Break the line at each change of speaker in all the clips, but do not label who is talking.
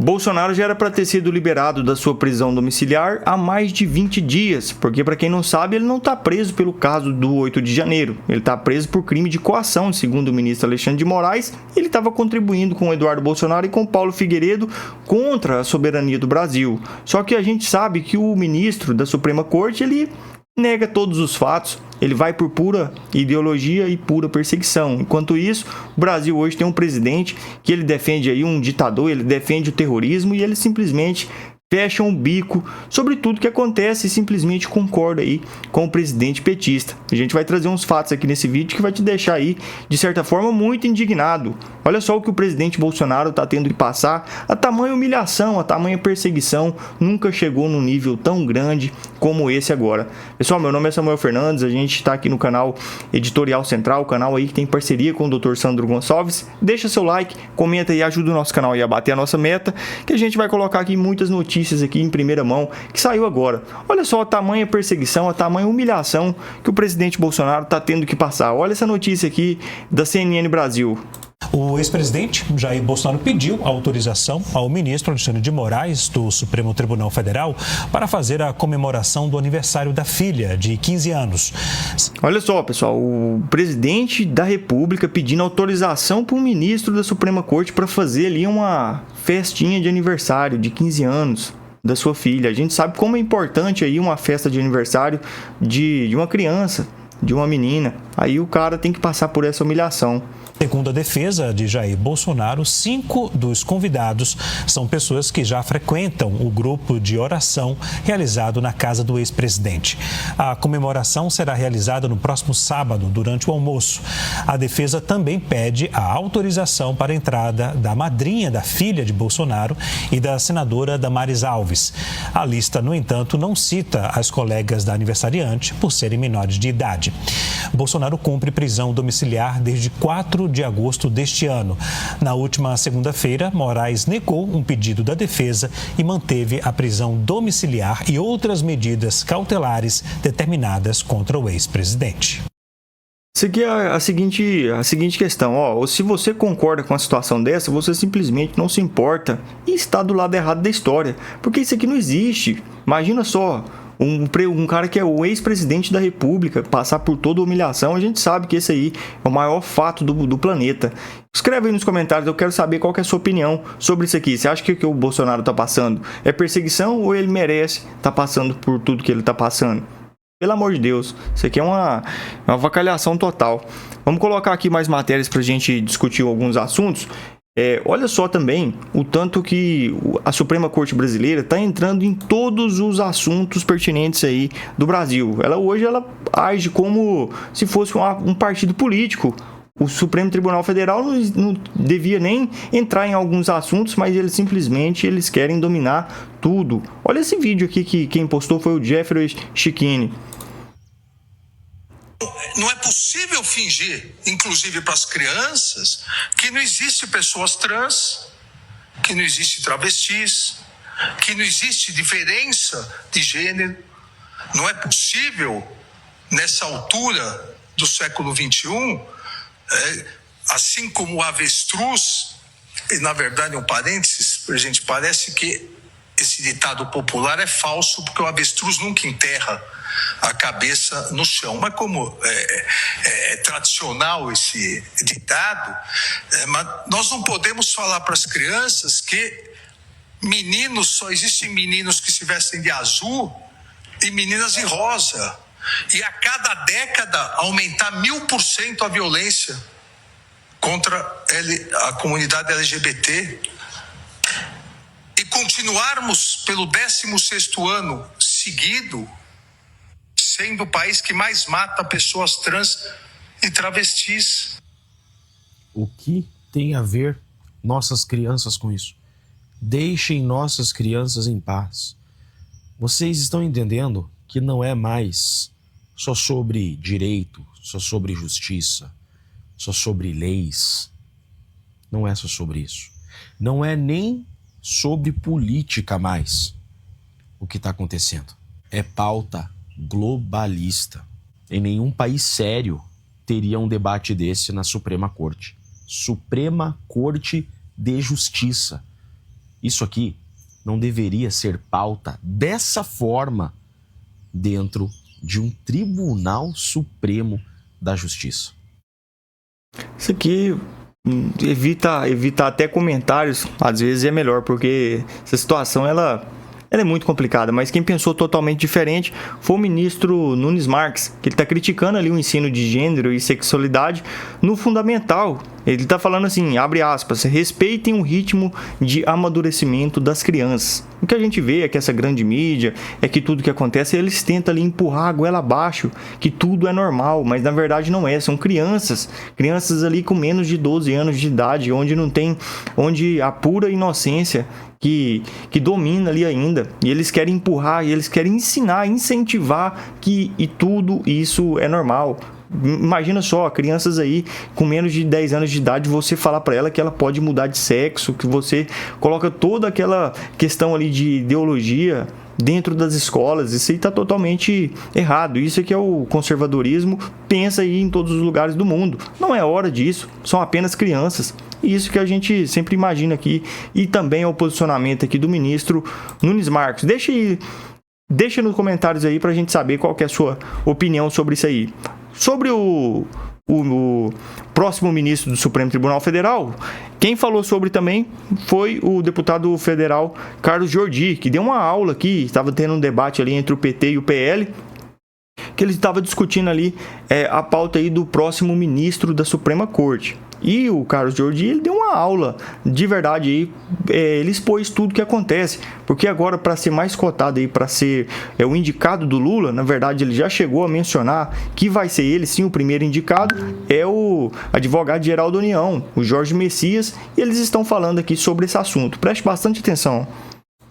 Bolsonaro já era para ter sido liberado da sua prisão domiciliar há mais de 20 dias, porque, para quem não sabe, ele não está preso pelo caso do 8 de janeiro. Ele está preso por crime de coação, segundo o ministro Alexandre de Moraes. Ele estava contribuindo com Eduardo Bolsonaro e com Paulo Figueiredo contra a soberania do Brasil. Só que a gente sabe que o ministro da Suprema Corte, ele nega todos os fatos, ele vai por pura ideologia e pura perseguição. Enquanto isso, o Brasil hoje tem um presidente que ele defende aí um ditador, ele defende o terrorismo e ele simplesmente fecha um bico sobre tudo que acontece e simplesmente concorda aí com o presidente petista. A gente vai trazer uns fatos aqui nesse vídeo que vai te deixar aí, de certa forma, muito indignado. Olha só o que o presidente Bolsonaro está tendo que passar, a tamanha humilhação, a tamanha perseguição, nunca chegou num nível tão grande como esse agora. Pessoal, meu nome é Samuel Fernandes, a gente está aqui no canal Editorial Central, o canal aí que tem parceria com o Dr. Sandro Gonçalves. Deixa seu like, comenta e ajuda o nosso canal aí a bater a nossa meta, que a gente vai colocar aqui muitas notícias aqui em primeira mão, que saiu agora. Olha só a tamanha perseguição, a tamanha humilhação que o presidente Bolsonaro está tendo que passar. Olha essa notícia aqui da CNN Brasil.
O ex-presidente Jair Bolsonaro pediu autorização ao ministro Alexandre de Moraes, do Supremo Tribunal Federal, para fazer a comemoração do aniversário da filha, de 15 anos.
Olha só, pessoal, o presidente da República pedindo autorização para o ministro da Suprema Corte para fazer ali uma festinha de aniversário de 15 anos da sua filha. A gente sabe como é importante aí uma festa de aniversário de uma criança, de uma menina. Aí o cara tem que passar por essa humilhação.
Segundo a defesa de Jair Bolsonaro, 5 dos convidados são pessoas que já frequentam o grupo de oração realizado na casa do ex-presidente. A comemoração será realizada no próximo sábado, durante o almoço. A defesa também pede a autorização para a entrada da madrinha da filha de Bolsonaro e da senadora Damares Alves. A lista, no entanto, não cita as colegas da aniversariante por serem menores de idade. Bolsonaro cumpre prisão domiciliar desde 4 de agosto deste ano. Na última segunda-feira, Moraes negou um pedido da defesa e manteve a prisão domiciliar e outras medidas cautelares determinadas contra o ex-presidente.
Isso aqui é a seguinte questão, ó, se você concorda com a situação dessa, você simplesmente não se importa e está do lado errado da história, porque isso aqui não existe. Imagina só, um cara que é o ex-presidente da República passar por toda a humilhação. A gente sabe que esse aí é o maior fato do planeta. Escreve aí nos comentários, eu quero saber qual que é a sua opinião sobre isso aqui. Você acha que o que o Bolsonaro está passando é perseguição ou ele merece estar passando por tudo que ele está passando? Pelo amor de Deus, isso aqui é uma avacalhação total. Vamos colocar aqui mais matérias para a gente discutir alguns assuntos. Olha só também o tanto que a Suprema Corte Brasileira está entrando em todos os assuntos pertinentes aí do Brasil. Hoje ela age como se fosse um partido político. O Supremo Tribunal Federal não devia nem entrar em alguns assuntos, mas eles querem dominar tudo. Olha esse vídeo aqui que quem postou foi o Jeffrey Chiquini.
Não é possível fingir, inclusive para as crianças, que não existe pessoas trans, que não existe travestis, que não existe diferença de gênero. Não é possível, nessa altura do século XXI, assim como o avestruz, e na verdade um parênteses, gente, parece que esse ditado popular é falso, porque o avestruz nunca enterra a cabeça no chão. Mas como é tradicional esse ditado, mas nós não podemos falar para as crianças que só existem meninos que se vestem de azul e meninas de rosa. E a cada década aumentar 1000% a violência contra a comunidade LGBT. E continuarmos pelo 16º ano seguido sendo o país que mais mata pessoas trans e travestis.
O que tem a ver nossas crianças com isso? Deixem nossas crianças em paz. Vocês estão entendendo que não é mais só sobre direito, só sobre justiça, só sobre leis. Não é só sobre isso. Não é nem sobre política mais o que está acontecendo. É pauta globalista. Em nenhum país sério teria um debate desse na Suprema Corte. Suprema Corte de Justiça. Isso aqui não deveria ser pauta dessa forma dentro de um Tribunal Supremo da Justiça.
Isso aqui evita até comentários, às vezes é melhor, porque essa situação ela é muito complicada, mas quem pensou totalmente diferente foi o ministro Nunes Marques, que ele está criticando ali o ensino de gênero e sexualidade no fundamental. Ele está falando assim, abre aspas, respeitem o ritmo de amadurecimento das crianças. O que a gente vê é que essa grande mídia, é que tudo que acontece, eles tentam ali empurrar a goela abaixo, que tudo é normal, mas na verdade não é, são crianças ali com menos de 12 anos de idade, onde a pura inocência que domina ali ainda, e eles querem empurrar, e eles querem ensinar, incentivar que tudo isso é normal. Imagina só, crianças aí com menos de 10 anos de idade, você falar para ela que ela pode mudar de sexo, que você coloca toda aquela questão ali de ideologia dentro das escolas. Isso aí está totalmente errado. Isso aqui é o conservadorismo, pensa aí em todos os lugares do mundo. Não é hora disso, são apenas crianças. E isso que a gente sempre imagina aqui, e também é o posicionamento aqui do ministro Nunes Marques. Deixa nos comentários aí para a gente saber qual que é a sua opinião sobre isso aí. Sobre o próximo ministro do Supremo Tribunal Federal, quem falou sobre também foi o deputado federal Carlos Jordi, que deu uma aula aqui, estava tendo um debate ali entre o PT e o PL, que ele estava discutindo ali a pauta aí do próximo ministro da Suprema Corte. E o Carlos Jordi, ele deu uma aula de verdade aí, ele expôs tudo que acontece, porque agora para ser mais cotado aí, para ser o indicado do Lula, na verdade ele já chegou a mencionar que vai ser ele sim o primeiro indicado, é o advogado-geral da União, o Jorge Messias, e eles estão falando aqui sobre esse assunto. Preste bastante atenção.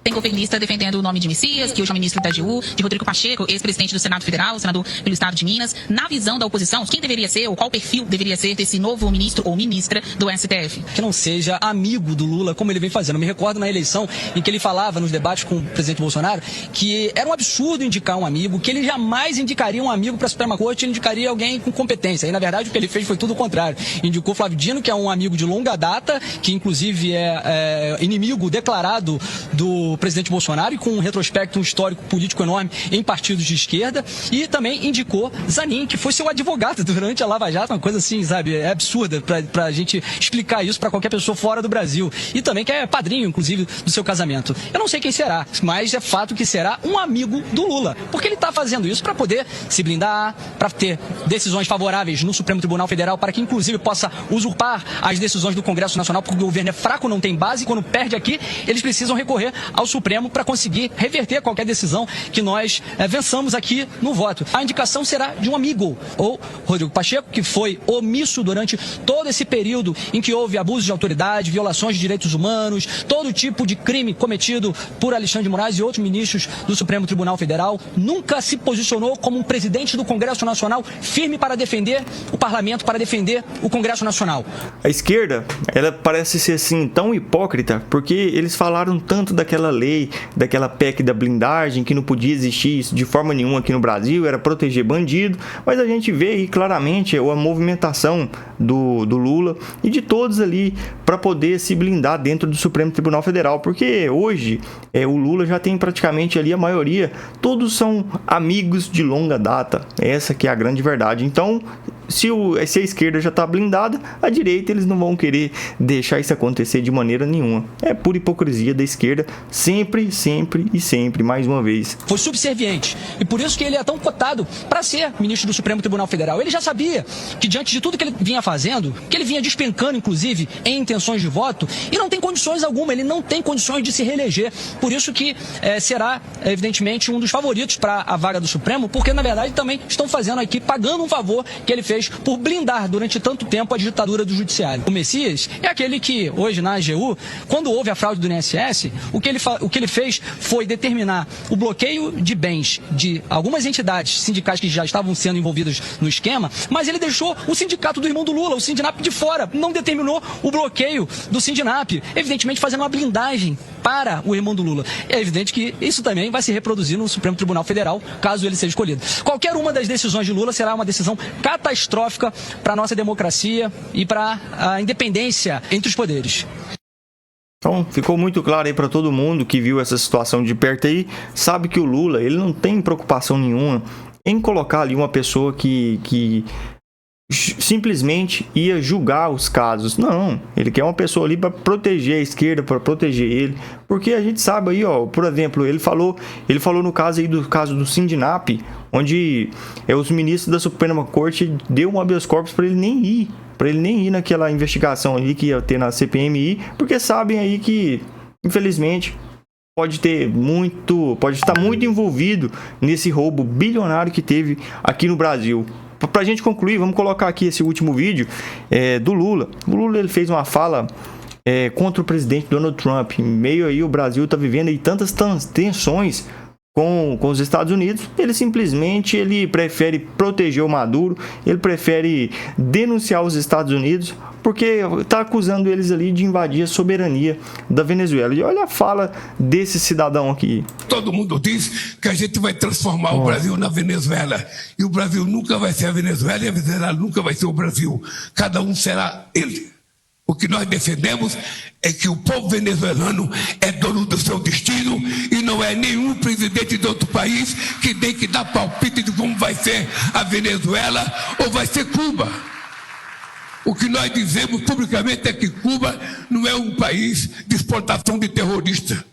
Tem governista defendendo o nome de Messias, que hoje é o ministro da AGU, de Rodrigo Pacheco, ex-presidente do Senado Federal, senador pelo Estado de Minas. Na visão da oposição, quem deveria ser, ou qual perfil deveria ser desse novo ministro ou ministra do STF?
Que não seja amigo do Lula, como ele vem fazendo. Eu me recordo na eleição em que ele falava nos debates com o presidente Bolsonaro que era um absurdo indicar um amigo, que ele jamais indicaria um amigo para a Suprema Corte, ele indicaria alguém com competência. E, na verdade, o que ele fez foi tudo o contrário. Indicou Flávio Dino, que é um amigo de longa data, que, inclusive, é inimigo declarado do presidente Bolsonaro e com um retrospecto, um histórico político enorme em partidos de esquerda, e também indicou Zanin, que foi seu advogado durante a Lava Jato, uma coisa assim, sabe, é absurda pra gente explicar isso pra qualquer pessoa fora do Brasil, e também que é padrinho, inclusive, do seu casamento. Eu não sei quem será, mas é fato que será um amigo do Lula, porque ele tá fazendo isso para poder se blindar, para ter decisões favoráveis no Supremo Tribunal Federal, para que inclusive possa usurpar as decisões do Congresso Nacional, porque o governo é fraco, não tem base, e quando perde aqui, eles precisam recorrer ao Supremo para conseguir reverter qualquer decisão que nós vençamos aqui no voto. A indicação será de um amigo, ou Rodrigo Pacheco, que foi omisso durante todo esse período em que houve abuso de autoridade, violações de direitos humanos, todo tipo de crime cometido por Alexandre de Moraes e outros ministros do Supremo Tribunal Federal. Nunca se posicionou como um presidente do Congresso Nacional firme para defender o parlamento, para defender o Congresso Nacional.
A esquerda, ela parece ser assim tão hipócrita, porque eles falaram tanto daquela lei, daquela PEC da blindagem, que não podia existir isso de forma nenhuma aqui no Brasil, era proteger bandido, mas a gente vê aí claramente a movimentação do Lula e de todos ali para poder se blindar dentro do Supremo Tribunal Federal, porque hoje o Lula já tem praticamente ali a maioria, todos são amigos de longa data, essa que é a grande verdade. Então, se a esquerda já está blindada, a direita eles não vão querer deixar isso acontecer de maneira nenhuma. É pura hipocrisia da esquerda, sempre, mais uma vez.
Foi subserviente, e por isso que ele é tão cotado para ser ministro do Supremo Tribunal Federal. Ele já sabia que, diante de tudo que ele vinha fazendo, que ele vinha despencando, inclusive, em intenções de voto, e não tem condições alguma, ele não tem condições de se reeleger. Por isso que será, evidentemente, um dos favoritos para a vaga do Supremo, porque, na verdade, também estão fazendo aqui, pagando um favor que ele fez por blindar durante tanto tempo a ditadura do judiciário. O Messias é aquele que, hoje, na AGU, quando houve a fraude do INSS, o que ele fez foi determinar o bloqueio de bens de algumas entidades sindicais que já estavam sendo envolvidas no esquema, mas ele deixou o sindicato do irmão do Lula, o Sindinap, de fora, não determinou o bloqueio do Sindinap, evidentemente fazendo uma blindagem para o irmão do Lula. É evidente que isso também vai se reproduzir no Supremo Tribunal Federal, caso ele seja escolhido. Qualquer uma das decisões de Lula será uma decisão catastrófica para a nossa democracia e para a independência entre os poderes.
Então, ficou muito claro aí para todo mundo que viu essa situação de perto aí, sabe que o Lula, ele não tem preocupação nenhuma em colocar ali uma pessoa que simplesmente ia julgar os casos. Não, ele quer uma pessoa ali para proteger a esquerda, para proteger ele, porque a gente sabe aí, ó, por exemplo, ele falou no caso aí do caso do Sindinap, onde os ministros da Suprema Corte deu um habeas corpus para ele nem ir naquela investigação ali que ia ter na CPMI, porque sabem aí que, infelizmente, pode estar muito envolvido nesse roubo bilionário que teve aqui no Brasil. Pra gente concluir, vamos colocar aqui esse último vídeo do Lula. O Lula, ele fez uma fala contra o presidente Donald Trump. Em meio aí, o Brasil está vivendo aí tantas tensões com os Estados Unidos. Ele prefere proteger o Maduro, ele prefere denunciar os Estados Unidos, porque está acusando eles ali de invadir a soberania da Venezuela. E olha a fala desse cidadão aqui.
Todo mundo diz que a gente vai transformar o Brasil na Venezuela. E o Brasil nunca vai ser a Venezuela e a Venezuela nunca vai ser o Brasil. Cada um será ele. O que nós defendemos é que o povo venezuelano é dono do seu destino e não é nenhum presidente de outro país que tem que dar palpite de como vai ser a Venezuela ou vai ser Cuba. O que nós dizemos publicamente é que Cuba não é um país de exportação de terrorista.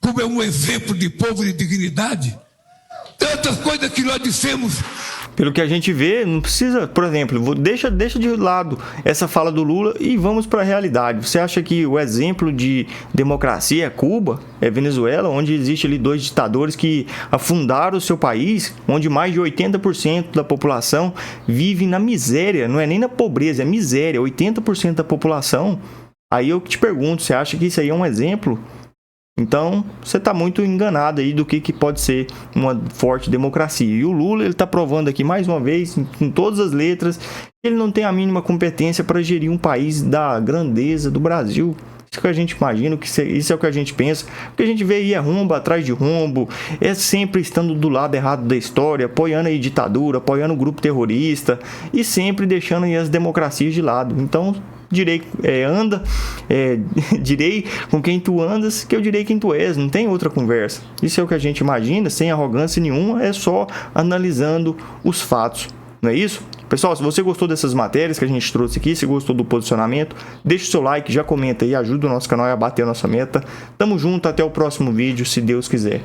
Cuba é um exemplo de povo de dignidade. Tantas coisas que nós dissemos.
Pelo que a gente vê, não precisa, por exemplo, deixa de lado essa fala do Lula e vamos para a realidade. Você acha que o exemplo de democracia é Cuba, é Venezuela, onde existe ali 2 ditadores que afundaram o seu país, onde mais de 80% da população vive na miséria, não é nem na pobreza, é miséria, 80% da população. Aí eu te pergunto, você acha que isso aí é um exemplo? Então, você está muito enganado aí do que pode ser uma forte democracia. E o Lula, ele está provando aqui mais uma vez, em todas as letras, que ele não tem a mínima competência para gerir um país da grandeza do Brasil. Isso que a gente imagina, isso é o que a gente pensa. O que a gente vê aí é rombo atrás de rombo, é sempre estando do lado errado da história, apoiando aí ditadura, apoiando o grupo terrorista e sempre deixando aí as democracias de lado. Então, direi com quem tu andas, que eu direi quem tu és, não tem outra conversa. Isso é o que a gente imagina, sem arrogância nenhuma, é só analisando os fatos, não é isso? Pessoal, se você gostou dessas matérias que a gente trouxe aqui, se gostou do posicionamento, deixa o seu like, já comenta aí, ajuda o nosso canal a bater a nossa meta. Tamo junto, até o próximo vídeo, se Deus quiser.